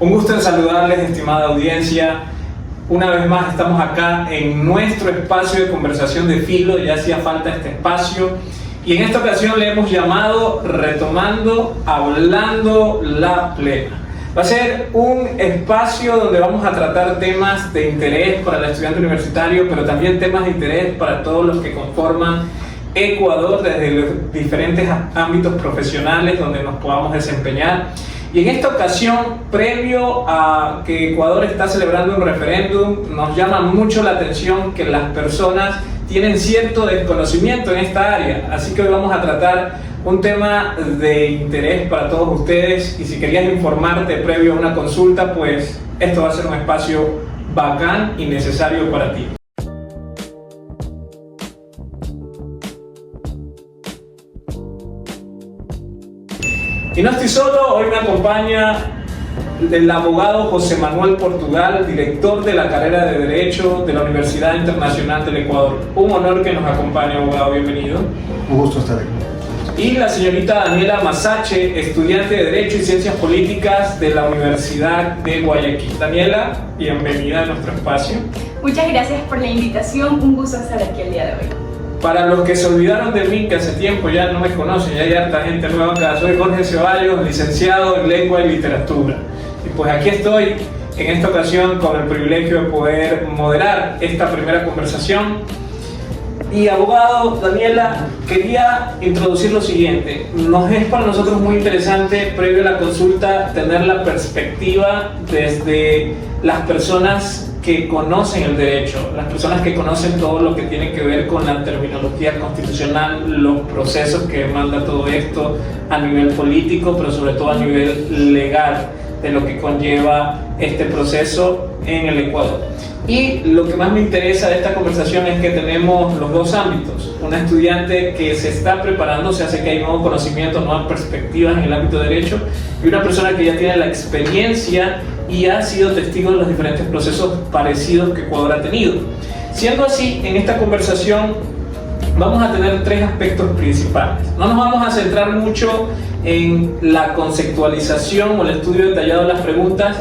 Un gusto en saludarles, estimada audiencia. Una vez más estamos acá en nuestro espacio de conversación de filo, ya hacía falta este espacio. Y en esta ocasión le hemos llamado Retomando, Hablando la Plena. Va a ser un espacio donde vamos a tratar temas de interés para el estudiante universitario, pero también temas de interés para todos los que conforman Ecuador desde los diferentes ámbitos profesionales donde nos podamos desempeñar. Y en esta ocasión, previo a que Ecuador está celebrando un referéndum, nos llama mucho la atención que las personas tienen cierto desconocimiento en esta área. Así que hoy vamos a tratar un tema de interés para todos ustedes, y si querías informarte previo a una consulta, pues esto va a ser un espacio bacán y necesario para ti. Y no estoy solo, hoy me acompaña el abogado José Manuel Portugal, director de la carrera de Derecho de la Universidad Internacional del Ecuador. Un honor que nos acompañe, abogado, bienvenido. Un gusto estar aquí. Y la señorita Daniela Masache, estudiante de Derecho y Ciencias Políticas de la Universidad de Guayaquil. Daniela, bienvenida a nuestro espacio. Muchas gracias por la invitación, un gusto estar aquí el día de hoy. Para los que se olvidaron de mí, que hace tiempo ya no me conocen, ya hay harta gente nueva acá, soy Jorge Ceballos, licenciado en Lengua y Literatura. Y pues aquí estoy en esta ocasión con el privilegio de poder moderar esta primera conversación. Y abogado, Daniela, quería introducir lo siguiente. Es para nosotros muy interesante, previo a la consulta, tener la perspectiva desde las personas que conocen el derecho, las personas que conocen todo lo que tiene que ver con la terminología constitucional, los procesos que demanda todo esto a nivel político, pero sobre todo a nivel legal, de lo que conlleva este proceso en el Ecuador. Y lo que más me interesa de esta conversación es que tenemos los dos ámbitos. Una estudiante que se está preparando, se hace que hay nuevo conocimiento, nuevas perspectivas en el ámbito de derecho, y una persona que ya tiene la experiencia y ha sido testigo de los diferentes procesos parecidos que Ecuador ha tenido. Siendo así, en esta conversación vamos a tener tres aspectos principales. No nos vamos a centrar mucho en la conceptualización o el estudio detallado de las preguntas,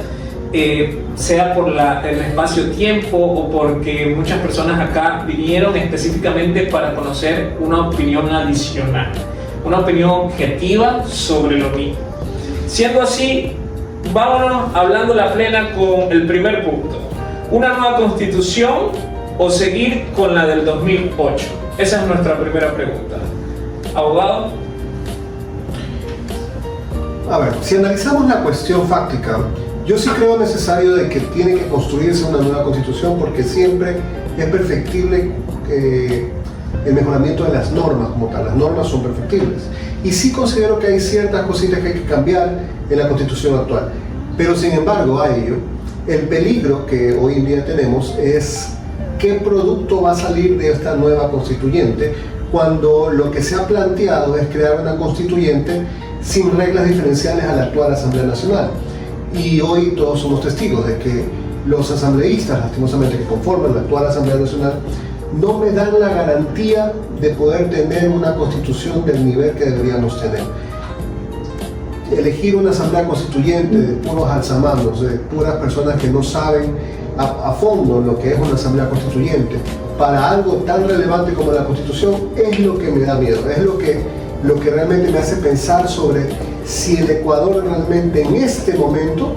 sea por el espacio-tiempo o porque muchas personas acá vinieron específicamente para conocer una opinión adicional, una opinión objetiva sobre lo mismo. Siendo así, vámonos hablando la plena con el primer punto. ¿Una nueva constitución o seguir con la del 2008? Esa es nuestra primera pregunta. Abogado. A ver, si analizamos la cuestión fáctica, yo sí creo necesario de que tiene que construirse una nueva constitución, porque siempre es perfectible el mejoramiento de las normas como tal. Las normas son perfectibles. Y sí considero que hay ciertas cositas que hay que cambiar en la constitución actual. Pero sin embargo, a ello, el peligro que hoy en día tenemos es qué producto va a salir de esta nueva constituyente, cuando lo que se ha planteado es crear una constituyente sin reglas diferenciales a la actual Asamblea Nacional. Y hoy todos somos testigos de que los asambleístas, lastimosamente, que conforman la actual Asamblea Nacional, no me dan la garantía de poder tener una constitución del nivel que deberíamos tener. Elegir una asamblea constituyente de puros alzamanos, de puras personas que no saben a fondo lo que es una asamblea constituyente, para algo tan relevante como la constitución, es lo que me da miedo, es lo que realmente me hace pensar sobre si el Ecuador realmente en este momento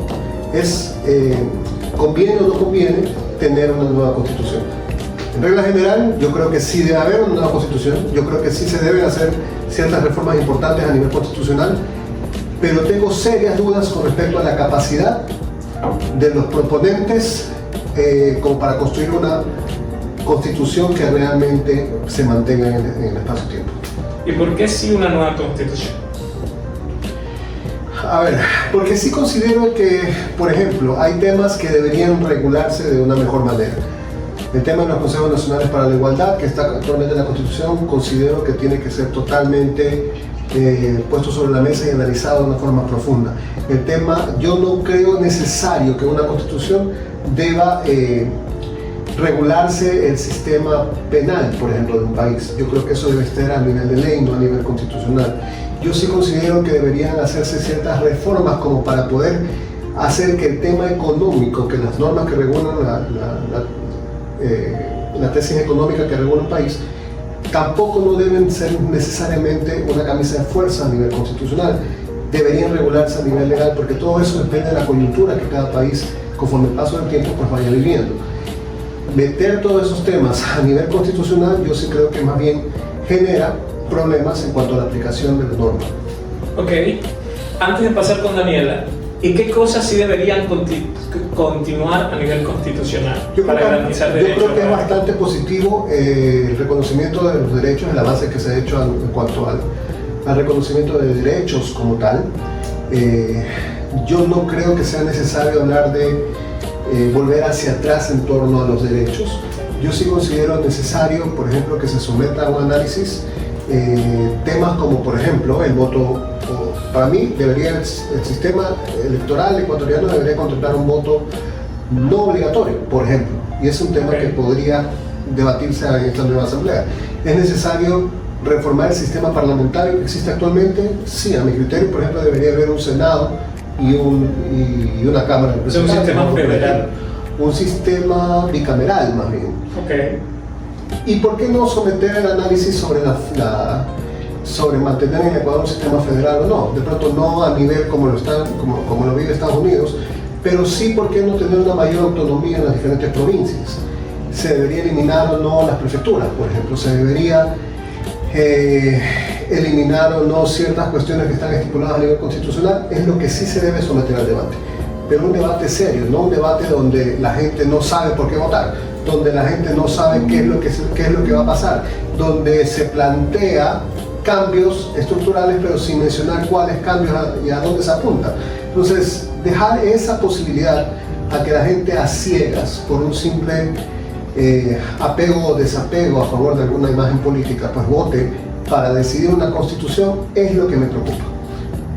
conviene o no conviene tener una nueva constitución. En regla general, yo creo que sí debe haber una nueva constitución, yo creo que sí se deben hacer ciertas reformas importantes a nivel constitucional, pero tengo serias dudas con respecto a la capacidad de los proponentes como para construir una constitución que realmente se mantenga en el espacio-tiempo. ¿Y por qué sí una nueva constitución? A ver, porque sí considero que, por ejemplo, hay temas que deberían regularse de una mejor manera. El tema de los consejos nacionales para la igualdad, que está actualmente en la Constitución, considero que tiene que ser totalmente puesto sobre la mesa y analizado de una forma profunda. El tema, yo no creo necesario que una Constitución deba regularse el sistema penal, por ejemplo, de un país. Yo creo que eso debe estar a nivel de ley, no a nivel constitucional. Yo sí considero que deberían hacerse ciertas reformas como para poder hacer que el tema económico, que las normas que regulan la tesis económica que regula un país, tampoco no deben ser necesariamente una camisa de fuerza a nivel constitucional, deberían regularse a nivel legal, porque todo eso depende de la coyuntura que cada país, conforme el paso del tiempo, pues vaya viviendo. Meter todos esos temas a nivel constitucional, yo sí creo que más bien genera problemas en cuanto a la aplicación de la norma. Ok, antes de pasar con Daniela, ¿y qué cosas sí deberían continuar a nivel constitucional para garantizar derechos? Yo creo que es bastante positivo el reconocimiento de los derechos, el avance que se ha hecho en cuanto al reconocimiento de derechos como tal. Yo no creo que sea necesario hablar de volver hacia atrás en torno a los derechos. Yo sí considero necesario, por ejemplo, que se someta a un análisis temas como, por ejemplo, el voto. Para mí, el sistema electoral ecuatoriano debería contemplar un voto no obligatorio, por ejemplo, y es un tema que podría debatirse en esta nueva asamblea. ¿Es necesario reformar el sistema parlamentario que existe actualmente? Sí, a mi criterio, por ejemplo, debería haber un Senado y una Cámara de Representantes. Un sistema federal. Un sistema bicameral, más bien. Okay. ¿Y por qué no someter el análisis sobre mantener en Ecuador un sistema federal o no? De pronto no a nivel como lo vive Estados Unidos, pero sí, ¿por qué no tener una mayor autonomía en las diferentes provincias? Se debería eliminar o no las prefecturas, por ejemplo, se debería eliminar o no ciertas cuestiones que están estipuladas a nivel constitucional, es lo que sí se debe someter al debate. Pero un debate serio, no un debate donde la gente no sabe por qué votar, donde la gente no sabe qué es lo que va a pasar, donde se plantea cambios estructurales pero sin mencionar cuáles cambios y a dónde se apunta. Entonces, dejar esa posibilidad a que la gente a ciegas, por un simple apego o desapego a favor de alguna imagen política, pues vote para decidir una constitución, es lo que me preocupa.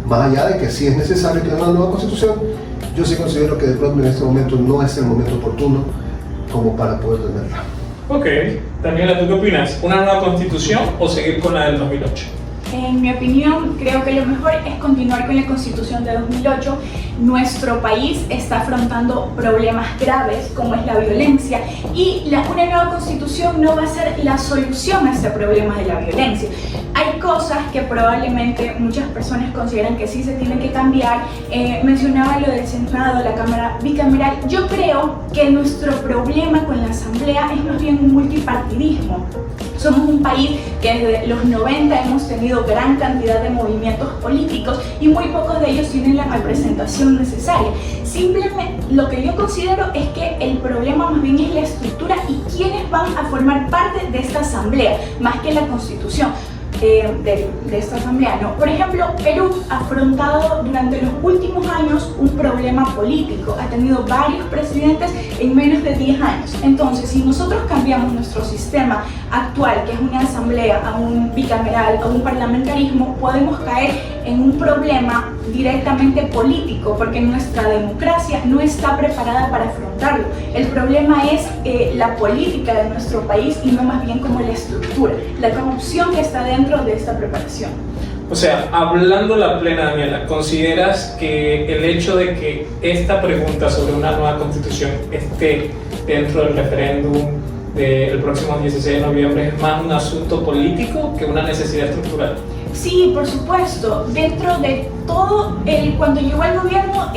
Más allá de que sí es necesario tener una nueva constitución, yo sí considero que de pronto en este momento no es el momento oportuno como para poder tenerla. Ok, Daniela, ¿tú qué opinas? ¿Una nueva constitución o seguir con la del 2008? En mi opinión, creo que lo mejor es continuar con la Constitución de 2008. Nuestro país está afrontando problemas graves como es la violencia y una nueva Constitución no va a ser la solución a este problema de la violencia. Hay cosas que probablemente muchas personas consideran que sí se tienen que cambiar. Mencionaba lo del Senado, la Cámara bicameral. Yo creo que nuestro problema con la Asamblea es más bien un multipartidismo. Somos un país que desde los 90 hemos tenido gran cantidad de movimientos políticos y muy pocos de ellos tienen la representación necesaria. Simplemente lo que yo considero es que el problema más bien es la estructura y quiénes van a formar parte de esta asamblea, más que la constitución. De esta asamblea, ¿no? Por ejemplo, Perú ha afrontado durante los últimos años un problema político, ha tenido varios presidentes en menos de 10 años. Entonces, si nosotros cambiamos nuestro sistema actual, que es una asamblea, a un bicameral, a un parlamentarismo, podemos caer en un problema directamente político, porque nuestra democracia no está preparada para afrontarlo. El problema es la política de nuestro país y no más bien como la estructura, la corrupción que está dentro de esta preparación. O sea, hablando la plena, Daniela, ¿consideras que el hecho de que esta pregunta sobre una nueva constitución esté dentro del referéndum del próximo 16 de noviembre es más un asunto político que una necesidad estructural? Sí, por supuesto. Dentro de todo, cuando llegó al gobierno,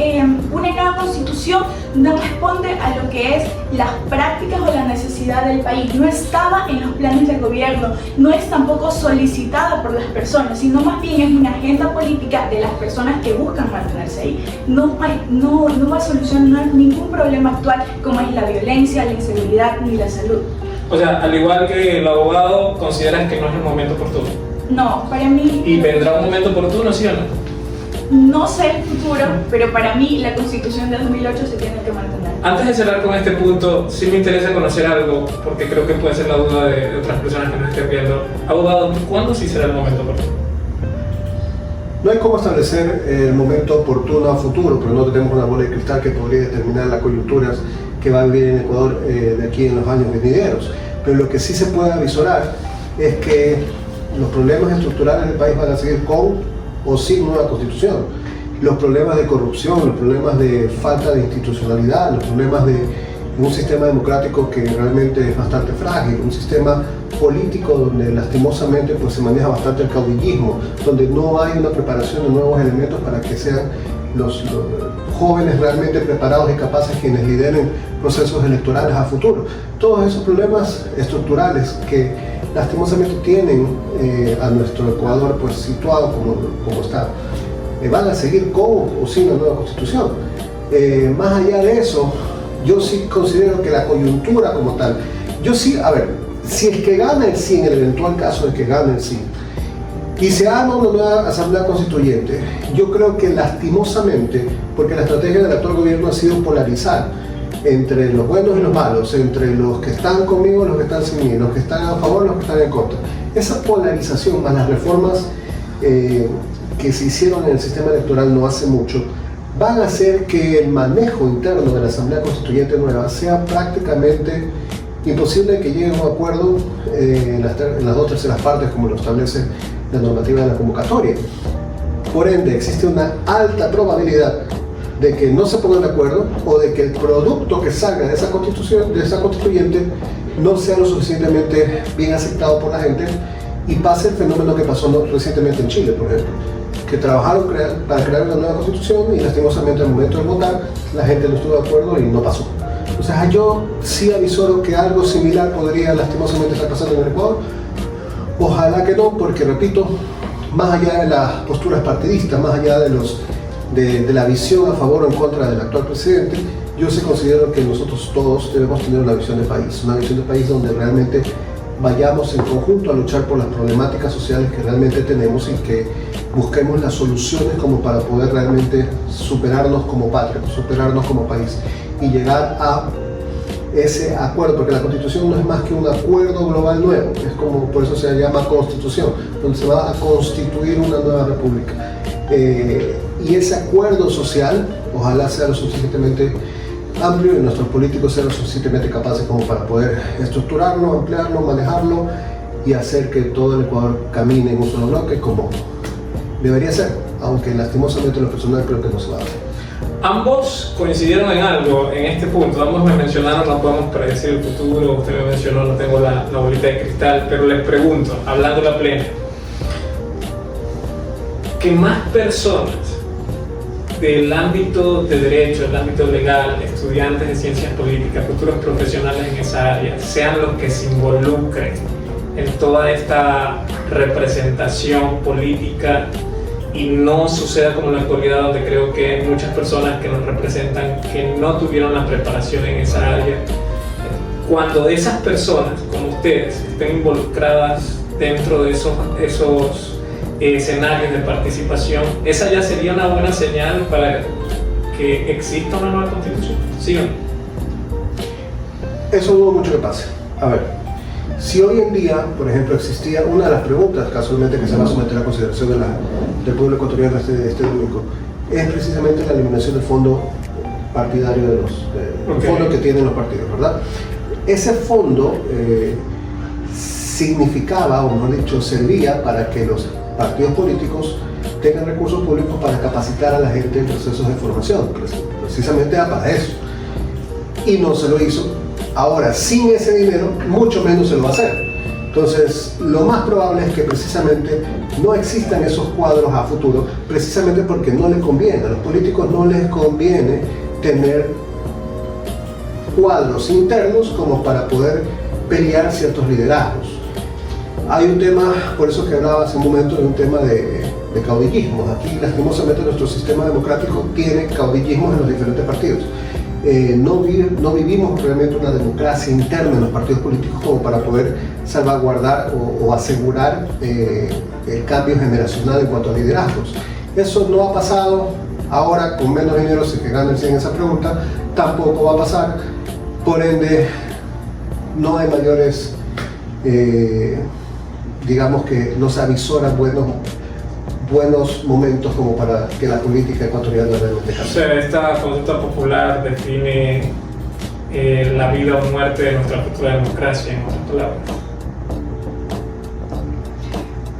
una nueva constitución no responde a lo que es las prácticas o la necesidad del país. No estaba en los planes del gobierno, no es tampoco solicitada por las personas, sino más bien es una agenda política de las personas que buscan mantenerse ahí. No va a solucionar ningún problema actual como es la violencia, la inseguridad ni la salud. O sea, al igual que el abogado, ¿consideras que no es el momento oportuno? No, para mí... ¿Y vendrá un momento oportuno, sí o no? No sé el futuro, pero para mí la Constitución de 2008 se tiene que mantener. Antes de cerrar con este punto, sí me interesa conocer algo, porque creo que puede ser la duda de otras personas que nos estén viendo. Abogado, ¿cuándo sí será el momento oportuno? No hay cómo establecer el momento oportuno a futuro, pero no tenemos una bola de cristal que podría determinar las coyunturas que va a vivir en Ecuador de aquí en los años venideros. Pero lo que sí se puede avisorar es que los problemas estructurales del país van a seguir con o sin nueva constitución. los problemas de corrupción, los problemas de falta de institucionalidad, los problemas de un sistema democrático que realmente es bastante frágil, un sistema político donde lastimosamente pues, se maneja bastante el caudillismo, donde no hay una preparación de nuevos elementos para que sean los jóvenes realmente preparados y capaces quienes lideren procesos electorales a futuro. Todos esos problemas estructurales que lastimosamente tienen a nuestro Ecuador pues, situado como está, van a seguir con o sin la nueva constitución. Más allá de eso, yo sí considero que la coyuntura como tal, yo sí, a ver, si es que gana el sí, en el eventual caso de que gane el sí, y se arma una nueva asamblea constituyente, yo creo que lastimosamente, porque la estrategia del actual gobierno ha sido polarizar entre los buenos y los malos, entre los que están conmigo y los que están sin mí, los que están a favor y los que están en contra. Esa polarización más las reformas que se hicieron en el sistema electoral no hace mucho, van a hacer que el manejo interno de la Asamblea Constituyente nueva sea prácticamente imposible que llegue a un acuerdo en las 2/3 partes como lo establece la normativa de la convocatoria. Por ende, existe una alta probabilidad de que no se pongan de acuerdo o de que el producto que salga de esa constituyente no sea lo suficientemente bien aceptado por la gente y pase el fenómeno que pasó recientemente en Chile, por ejemplo, que trabajaron para crear una nueva constitución y lastimosamente al momento de votar la gente no estuvo de acuerdo y no pasó. O sea, yo sí avisoro que algo similar podría lastimosamente estar pasando en el Ecuador. Ojalá que no, porque repito, más allá de las posturas partidistas, más allá de la visión a favor o en contra del actual presidente, yo sí considero que nosotros todos debemos tener una visión de país donde realmente vayamos en conjunto a luchar por las problemáticas sociales que realmente tenemos y que busquemos las soluciones como para poder realmente superarnos como patria, superarnos como país y llegar a ese acuerdo, porque la Constitución no es más que un acuerdo global nuevo, es como, por eso se llama Constitución, donde se va a constituir una nueva república. Y ese acuerdo social, ojalá sea lo suficientemente amplio y nuestros políticos sean lo suficientemente capaces como para poder estructurarlo, ampliarlo, manejarlo y hacer que todo el Ecuador camine en un solo bloque como debería ser, aunque lastimosamente lo personal creo que no se va a hacer. Ambos coincidieron en algo en este punto. Ambos me mencionaron, no podemos predecir el futuro. Usted me mencionó, no tengo la bolita de cristal, pero les pregunto, hablando la plena, que más personas del ámbito de derecho, del ámbito legal, estudiantes de ciencias políticas, futuros profesionales en esa área, sean los que se involucren en toda esta representación política y no suceda como en la actualidad, donde creo que hay muchas personas que nos representan que no tuvieron la preparación en esa área. Cuando esas personas, como ustedes, estén involucradas dentro de esos escenarios de participación, esa ya sería una buena señal para que exista una nueva constitución. ¿Sí o no? Eso dudo mucho que pase. A ver, si hoy en día, por ejemplo, existía una de las preguntas casualmente que se va a someter a consideración del pueblo ecuatoriano este domingo, es precisamente la eliminación del fondo partidario del fondo que tienen los partidos, ¿verdad? Ese fondo significaba, o mejor dicho, servía para que los partidos políticos tengan recursos públicos para capacitar a la gente en procesos de formación, precisamente para eso. Y no se lo hizo. Ahora, sin ese dinero, mucho menos se lo va a hacer. Entonces, lo más probable es que precisamente no existan esos cuadros a futuro, precisamente porque no les conviene. A los políticos no les conviene tener cuadros internos como para poder pelear ciertos liderazgos. Hay un tema, por eso que hablaba hace un momento, de un tema de caudillismo. Aquí, lastimosamente, nuestro sistema democrático tiene caudillismos en los diferentes partidos. No vivimos realmente una democracia interna en los partidos políticos como para poder salvaguardar o asegurar el cambio generacional en cuanto a liderazgos. Eso no ha pasado. Ahora, con menos dinero, si que ganen en esa pregunta, tampoco va a pasar. Por ende, no hay mayores, digamos que no se avisoran buenos momentos como para que la política ecuatoriana realmente cambie. O sea, esta consulta popular define la vida o muerte de nuestra futura democracia, en otras palabras.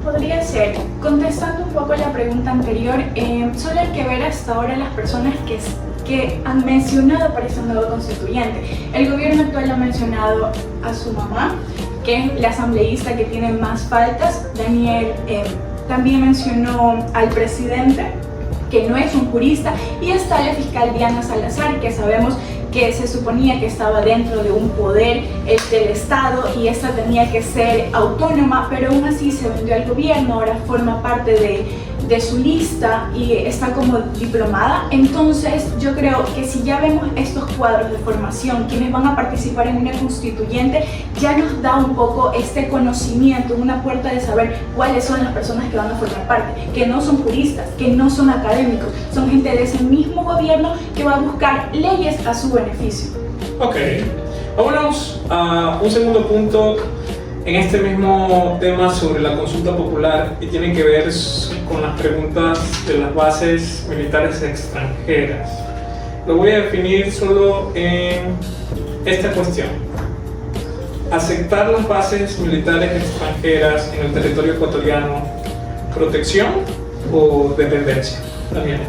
Podría ser, contestando un poco la pregunta anterior, solo hay que ver hasta ahora las personas que han mencionado para este nuevo constituyente. El gobierno actual ha mencionado a su mamá, que es la asambleísta que tiene más faltas. Daniel también mencionó al presidente, que no es un jurista, y está la fiscal Diana Salazar, que sabemos que se suponía que estaba dentro de un poder del Estado y esta tenía que ser autónoma, pero aún así se vendió al gobierno, ahora forma parte de su lista y está como diplomada. Entonces yo creo que si ya vemos estos cuadros de formación, quienes van a participar en una constituyente, ya nos da un poco este conocimiento, una puerta de saber cuáles son las personas que van a formar parte, que no son juristas, que no son académicos, son gente de ese mismo gobierno que va a buscar leyes a su beneficio. Ok, vámonos a un segundo punto en este mismo tema sobre la consulta popular y tiene que ver con las preguntas de las bases militares extranjeras. Lo voy a definir solo en esta cuestión. Aceptar las bases militares extranjeras en el territorio ecuatoriano, ¿protección o dependencia? Daniel.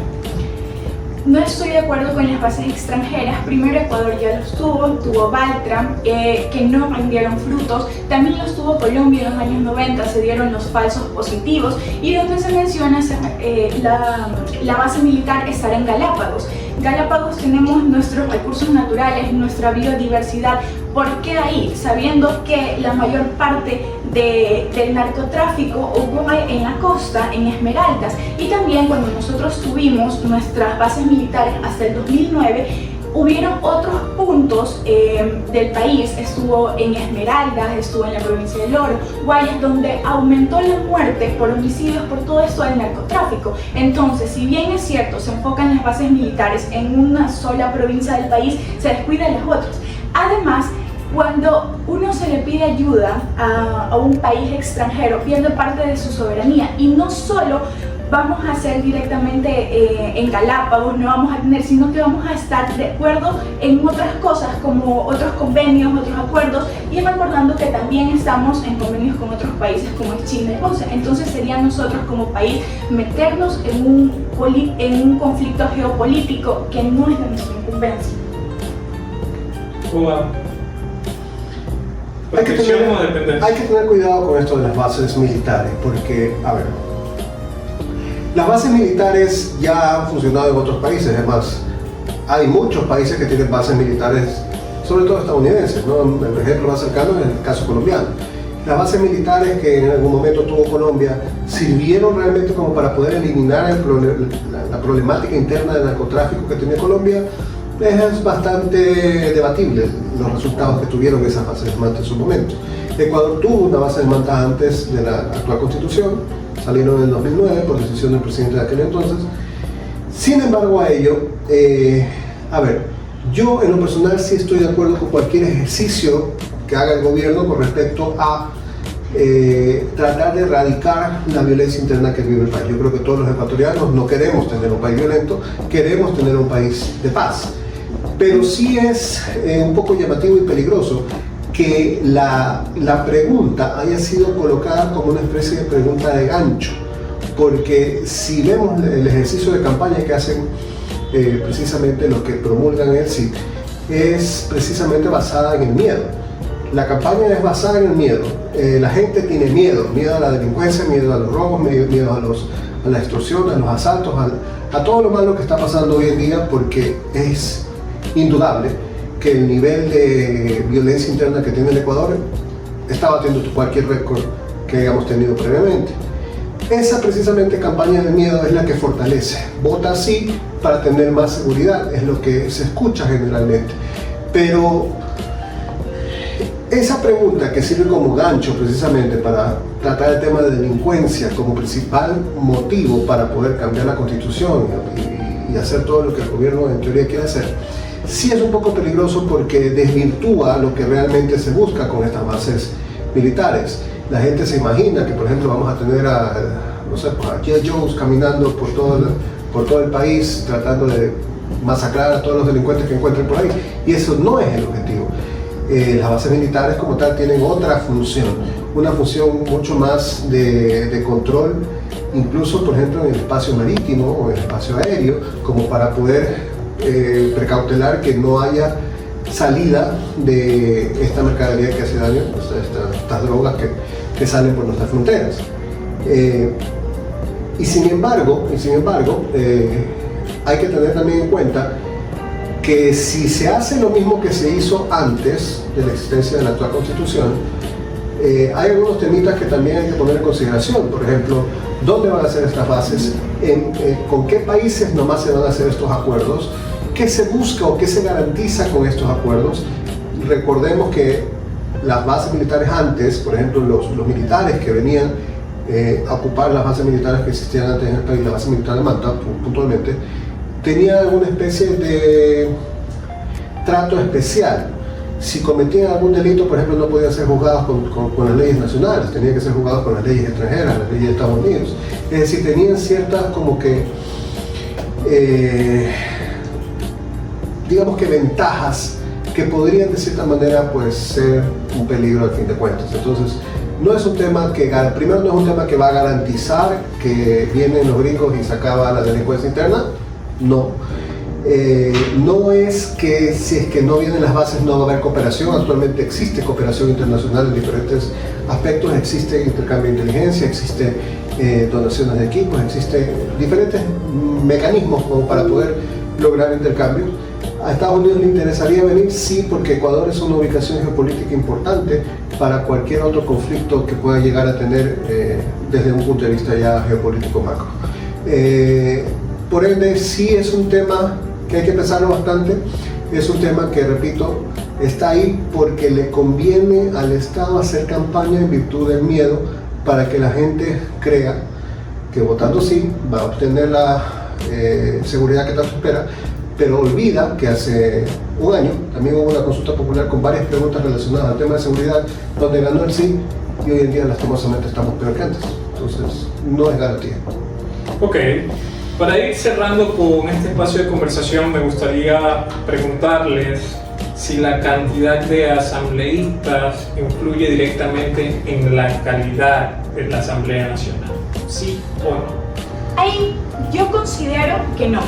No estoy de acuerdo con las bases extranjeras. Primero, Ecuador ya los tuvo Baltra, que no rindieron frutos. También los tuvo Colombia en los años 90, se dieron los falsos positivos. Y donde se menciona la base militar estará en Galápagos. Galápagos tenemos nuestros recursos naturales, nuestra biodiversidad. ¿Por qué ahí? Sabiendo que la mayor parte del narcotráfico ocurre en la costa, en Esmeraldas. Y también cuando nosotros tuvimos nuestras bases militares hasta el 2009, hubieron otros puntos del país, estuvo en Esmeraldas, estuvo en la provincia del Oro, Guayas, donde aumentó la muerte por homicidios, por todo esto del narcotráfico. Entonces, si bien es cierto, se enfocan las bases militares en una sola provincia del país, se descuidan las otras. Además, cuando uno se le pide ayuda a un país extranjero, pierde parte de su soberanía, y no solo vamos a hacer directamente en Galápagos, no vamos a tener, sino que vamos a estar de acuerdo en otras cosas como otros convenios, otros acuerdos, y recordando que también estamos en convenios con otros países como es China y Rusia. Entonces sería nosotros como país meternos en un conflicto geopolítico que no es de nuestra incumbencia. Hay que tener cuidado con esto de las bases militares, porque, a ver, las bases militares ya han funcionado en otros países. Además, hay muchos países que tienen bases militares, sobre todo estadounidenses, ¿no? El ejemplo más cercano es el caso colombiano. Las bases militares que en algún momento tuvo Colombia sirvieron realmente como para poder eliminar la problemática interna del narcotráfico que tenía Colombia. Es bastante debatible los resultados que tuvieron esas bases de manta en su momento. Ecuador tuvo una base de manta antes de la actual constitución, salieron en el 2009 por decisión del presidente de aquel entonces. Sin embargo a ello, yo en lo personal sí estoy de acuerdo con cualquier ejercicio que haga el gobierno con respecto a tratar de erradicar la violencia interna que vive el país. Yo creo que todos los ecuatorianos no queremos tener un país violento, queremos tener un país de paz. Pero sí es un poco llamativo y peligroso que la pregunta haya sido colocada como una especie de pregunta de gancho, porque si vemos el ejercicio de campaña que hacen precisamente los que promulgan el CID, es precisamente basada en el miedo. La campaña es basada en el miedo. La gente tiene miedo a la delincuencia, miedo a los robos, miedo a la extorsión, a los asaltos, a todo lo malo que está pasando hoy en día, porque es indudable que el nivel de violencia interna que tiene el Ecuador está batiendo cualquier récord que hayamos tenido previamente. Esa precisamente campaña de miedo es la que fortalece. Vota así para tener más seguridad, es lo que se escucha generalmente. Pero esa pregunta que sirve como gancho precisamente para tratar el tema de delincuencia como principal motivo para poder cambiar la constitución y hacer todo lo que el gobierno en teoría quiere hacer, sí es un poco peligroso porque desvirtúa lo que realmente se busca con estas bases militares. La gente se imagina que, por ejemplo, vamos a tener a G.I. Joes caminando por todo el país tratando de masacrar a todos los delincuentes que encuentren por ahí, y eso no es el objetivo. Las bases militares como tal tienen otra función. una función mucho más de control, incluso por ejemplo en el espacio marítimo o en el espacio aéreo, como para poder precautelar que no haya salida de esta mercadería que hace daño, estas drogas que salen por nuestras fronteras. Y sin embargo, hay que tener también en cuenta que si se hace lo mismo que se hizo antes de la existencia de la actual Constitución, hay algunos temitas que también hay que poner en consideración. Por ejemplo, ¿dónde van a ser estas bases? ¿Con qué países nomás se van a hacer estos acuerdos? ¿Qué se busca o qué se garantiza con estos acuerdos? Recordemos que las bases militares antes, por ejemplo, los militares que venían a ocupar las bases militares que existían antes en el país, la base militar de Manta, puntualmente, tenían alguna especie de trato especial. Si cometían algún delito, por ejemplo, no podían ser juzgados con las leyes nacionales, tenían que ser juzgados con las leyes extranjeras, las leyes de Estados Unidos. Es decir, tenían ciertas como que digamos que ventajas que podrían de cierta manera pues ser un peligro al fin de cuentas. Entonces no es un tema que, primero no es un tema que va a garantizar que vienen los gringos y se acaba la delincuencia interna, no. No es que si es que no vienen las bases no va a haber cooperación. Actualmente existe cooperación internacional en diferentes aspectos, existe intercambio de inteligencia, existe donaciones de equipos, existen diferentes mecanismos como para poder lograr intercambios. ¿A Estados Unidos le interesaría venir? Sí, porque Ecuador es una ubicación geopolítica importante para cualquier otro conflicto que pueda llegar a tener desde un punto de vista ya geopolítico macro. Por ende, sí es un tema que hay que pensarlo bastante, es un tema que, repito, está ahí porque le conviene al Estado hacer campaña en virtud del miedo para que la gente crea que votando sí va a obtener la seguridad que tanto espera, pero olvida que hace un año también hubo una consulta popular con varias preguntas relacionadas al tema de seguridad, donde ganó el sí, y hoy en día lastimosamente estamos peor que antes. Entonces, no es garantía. Ok, para ir cerrando con este espacio de conversación, me gustaría preguntarles si la cantidad de asambleístas influye directamente en la calidad de la Asamblea Nacional, ¿sí o no? Ahí yo considero que no.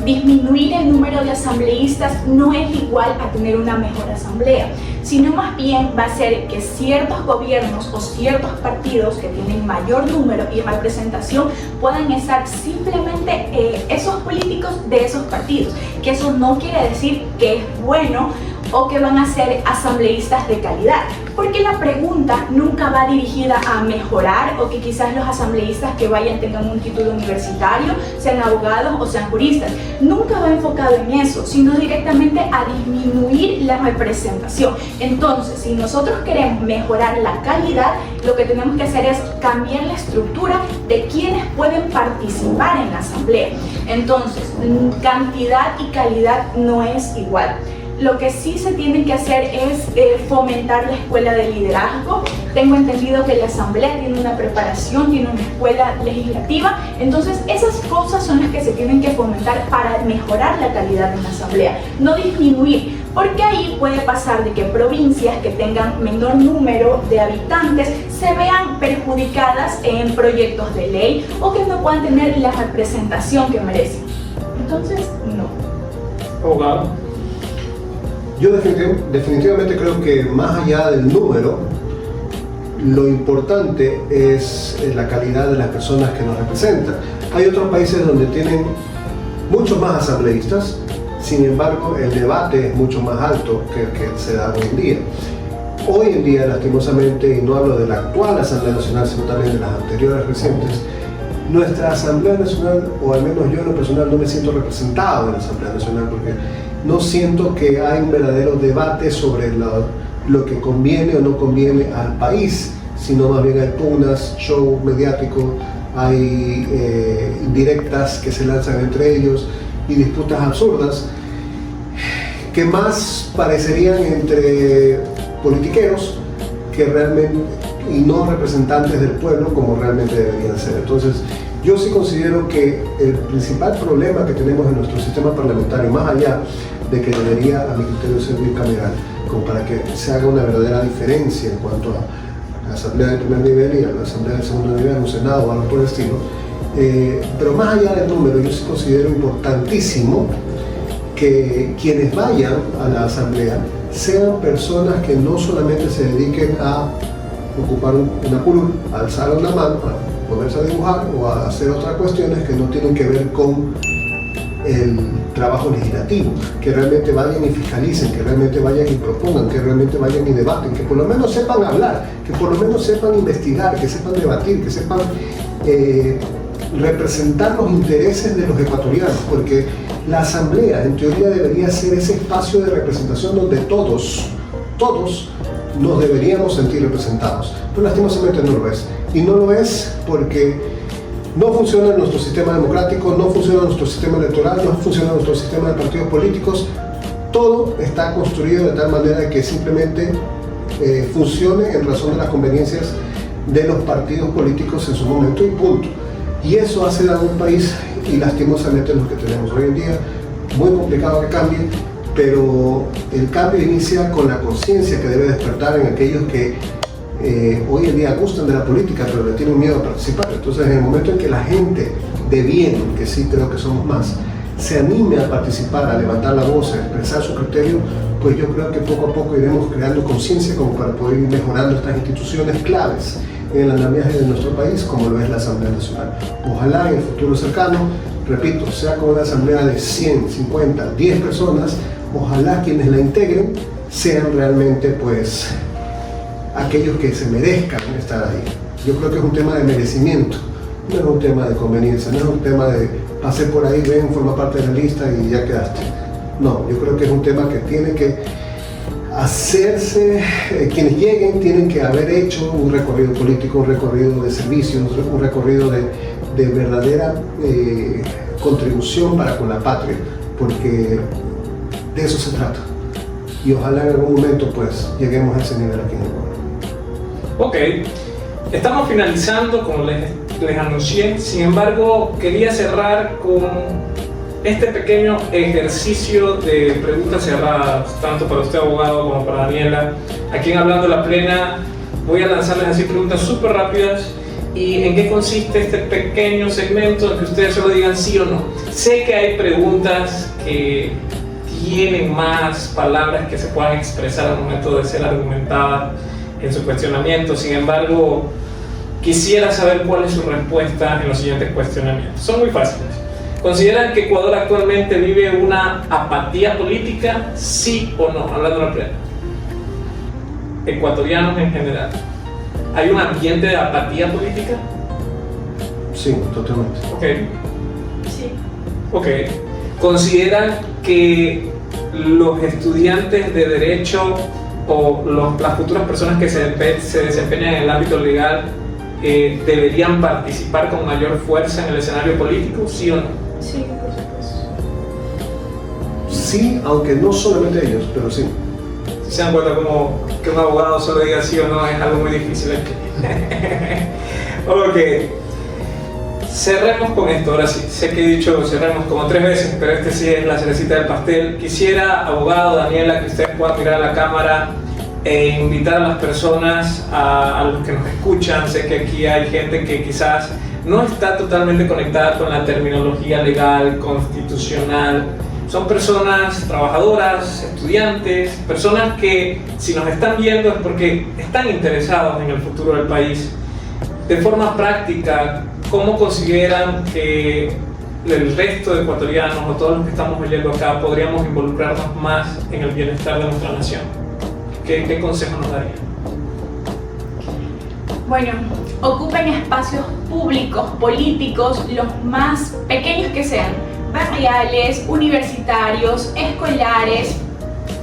Disminuir el número de asambleístas no es igual a tener una mejor asamblea, sino más bien va a ser que ciertos gobiernos o ciertos partidos que tienen mayor número y representación puedan estar simplemente esos políticos de esos partidos, que eso no quiere decir que es bueno o que van a ser asambleístas de calidad, porque la pregunta nunca va dirigida a mejorar o que quizás los asambleístas que vayan tengan un título universitario, sean abogados o sean juristas. Nunca va enfocado en eso, sino directamente a disminuir la representación. Entonces, si nosotros queremos mejorar la calidad, lo que tenemos que hacer es cambiar la estructura de quienes pueden participar en la asamblea. Entonces, cantidad y calidad no es igual. Lo que sí se tiene que hacer es fomentar la escuela de liderazgo. Tengo entendido que la asamblea tiene una preparación, tiene una escuela legislativa. Entonces esas cosas son las que se tienen que fomentar para mejorar la calidad de la asamblea, no disminuir, porque ahí puede pasar de que provincias que tengan menor número de habitantes se vean perjudicadas en proyectos de ley o que no puedan tener la representación que merecen. Entonces, no. Abogado. Yo definitivamente creo que más allá del número, lo importante es la calidad de las personas que nos representan. Hay otros países donde tienen muchos más asambleístas, sin embargo el debate es mucho más alto que el que se da hoy en día. Hoy en día, lastimosamente, y no hablo de la actual Asamblea Nacional, sino también de las anteriores recientes, nuestra Asamblea Nacional, o al menos yo en lo personal, no me siento representado en la Asamblea Nacional porque no siento que hay un verdadero debate sobre lo que conviene o no conviene al país, sino más bien hay pugnas, show mediático, hay indirectas que se lanzan entre ellos y disputas absurdas que más parecerían entre politiqueros que realmente, y no representantes del pueblo como realmente deberían ser. Entonces, yo sí considero que el principal problema que tenemos en nuestro sistema parlamentario, más allá de que debería, a mi criterio, ser bicameral, como para que se haga una verdadera diferencia en cuanto la asamblea de primer nivel y a la asamblea de segundo nivel, un senado o algo por el estilo. Pero más allá del número, yo sí considero importantísimo que quienes vayan a la asamblea sean personas que no solamente se dediquen a ocupar una curul, a alzar una mano, a ponerse a dibujar o a hacer otras cuestiones que no tienen que ver con el trabajo legislativo, que realmente vayan y fiscalicen, que realmente vayan y propongan, que realmente vayan y debaten, que por lo menos sepan hablar, que por lo menos sepan investigar, que sepan debatir, que sepan representar los intereses de los ecuatorianos, porque la asamblea en teoría debería ser ese espacio de representación donde todos nos deberíamos sentir representados, pero lastimosamente no lo es, y no lo es porque no funciona nuestro sistema democrático, no funciona nuestro sistema electoral, no funciona nuestro sistema de partidos políticos. Todo está construido de tal manera que simplemente funcione en razón de las conveniencias de los partidos políticos en su momento y punto. Y eso hace daño a un país y lastimosamente lo que tenemos hoy en día, muy complicado que cambie, pero el cambio inicia con la conciencia que debe despertar en aquellos que hoy en día gustan de la política pero le tienen miedo a participar. Entonces en el momento en que la gente de bien, que sí creo que somos más, se anime a participar, a levantar la voz, a expresar su criterio, pues yo creo que poco a poco iremos creando conciencia como para poder ir mejorando estas instituciones claves en el andamiaje de nuestro país, como lo es la Asamblea Nacional. Ojalá en el futuro cercano, repito, sea como una asamblea de 100, 50, 10 personas, ojalá quienes la integren sean realmente pues aquellos que se merezcan estar ahí. Yo creo que es un tema de merecimiento, no es un tema de conveniencia, no es un tema de pasé por ahí, ven, forma parte de la lista y ya quedaste. No, yo creo que es un tema que tiene que hacerse, quienes lleguen tienen que haber hecho un recorrido político, un recorrido de servicios, un recorrido de verdadera contribución para con la patria, porque de eso se trata. Y ojalá en algún momento pues lleguemos a ese nivel aquí en Ecuador. Ok, estamos finalizando, como les anuncié, sin embargo quería cerrar con este pequeño ejercicio de preguntas cerradas, tanto para usted abogado como para Daniela. Aquí en Hablando la Plena voy a lanzarles así preguntas súper rápidas. ¿Y en qué consiste este pequeño segmento en que ustedes solo digan sí o no? Sé que hay preguntas que tienen más palabras que se puedan expresar al momento de ser argumentadas en su cuestionamiento. Sin embargo, quisiera saber cuál es su respuesta en los siguientes cuestionamientos. Son muy fáciles. ¿Consideran que Ecuador actualmente vive una apatía política? ¿Sí o no? Hablando la plena. Ecuatorianos en general. ¿Hay un ambiente de apatía política? Sí, totalmente. Ok. Sí. Ok. ¿Consideran que los estudiantes de Derecho o las futuras personas que se desempeñan en el ámbito legal deberían participar con mayor fuerza en el escenario político? ¿Sí o no? Sí, por supuesto. Sí, aunque no solamente ellos, pero sí. Si se dan cuenta como que un abogado solo diga sí o no es algo muy difícil aquí. Ok. Cerremos con esto, ahora sí. Sé que he dicho cerremos como 3 veces, pero este sí es la cerecita del pastel. Quisiera, abogado, Daniela, que ustedes puedan mirar a la cámara e invitar a las personas, a los que nos escuchan. Sé que aquí hay gente que quizás no está totalmente conectada con la terminología legal, constitucional. Son personas trabajadoras, estudiantes, personas que si nos están viendo es porque están interesados en el futuro del país. De forma práctica, ¿cómo consideran que el resto de ecuatorianos o todos los que estamos oyendo acá podríamos involucrarnos más en el bienestar de nuestra nación? ¿Qué consejo nos darían? Bueno, ocupen espacios públicos, políticos, los más pequeños que sean, barriales, universitarios, escolares,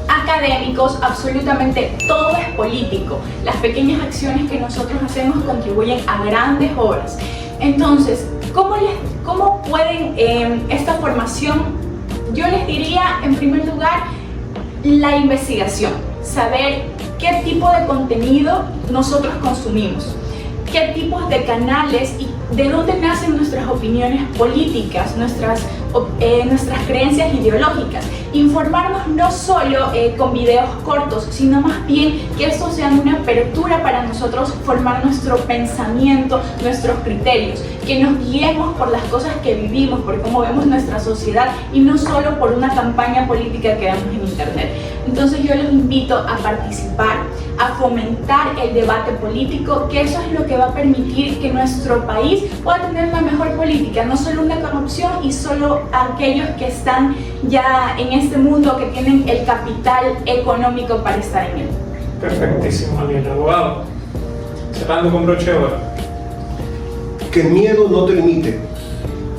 académicos, absolutamente todo es político. Las pequeñas acciones que nosotros hacemos contribuyen a grandes obras. Entonces, ¿cómo pueden esta formación? Yo les diría, en primer lugar, la investigación, saber qué tipo de contenido nosotros consumimos, qué tipos de canales y de dónde nacen nuestras opiniones políticas, nuestras nuestras creencias ideológicas. Informarnos no solo con videos cortos, sino más bien que esto sea una apertura para nosotros formar nuestro pensamiento, nuestros criterios, que nos guiemos por las cosas que vivimos, por cómo vemos nuestra sociedad y no solo por una campaña política que vemos en internet. Entonces yo los invito a participar, a fomentar el debate político, que eso es lo que va a permitir que nuestro país pueda tener una mejor política, no solo una corrupción y solo aquellos que están ya en este mundo, que tienen el capital económico para estar en él. Perfectísimo, Daniela. Abogado, cerrando con broche de oro. Que el miedo no te limite.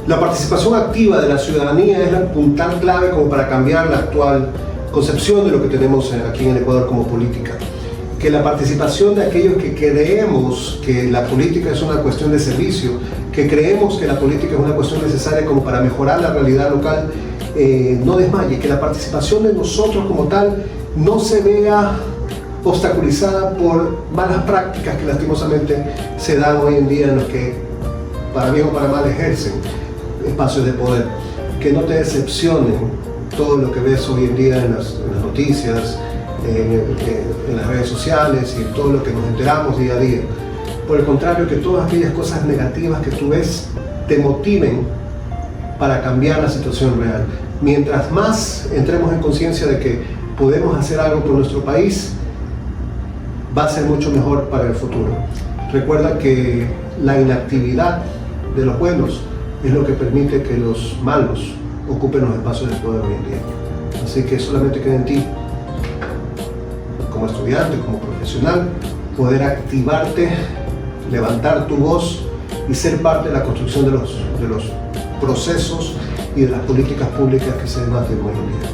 La participación activa de la ciudadanía es la puntal clave como para cambiar la actual concepción de lo que tenemos aquí en el Ecuador como política. Que la participación de aquellos que creemos que la política es una cuestión de servicio, que creemos que la política es una cuestión necesaria como para mejorar la realidad local, no desmaye, que la participación de nosotros como tal no se vea obstaculizada por malas prácticas que lastimosamente se dan hoy en día en los que, para bien o para mal, ejercen espacios de poder. Que no te decepcionen todo lo que ves hoy en día en las noticias, en las redes sociales y en todo lo que nos enteramos día a día. Por el contrario, que todas aquellas cosas negativas que tú ves te motiven para cambiar la situación real. Mientras más entremos en conciencia de que podemos hacer algo por nuestro país, va a ser mucho mejor para el futuro. Recuerda que la inactividad de los buenos es lo que permite que los malos ocupen los espacios de poder hoy en día. Así que solamente queda en ti, como estudiante, como profesional, poder activarte, levantar tu voz y ser parte de la construcción de los procesos y de las políticas públicas que se debaten hoy en día.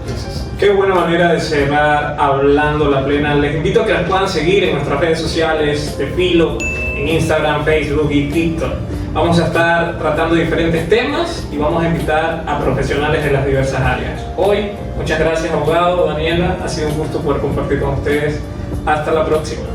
Gracias. Qué buena manera de cerrar hablando la plena. Les invito a que las puedan seguir en nuestras redes sociales de Filo, en Instagram, Facebook y TikTok. Vamos a estar tratando diferentes temas y vamos a invitar a profesionales de las diversas áreas. Hoy, muchas gracias, abogado, Daniela. Ha sido un gusto poder compartir con ustedes. Hasta la próxima.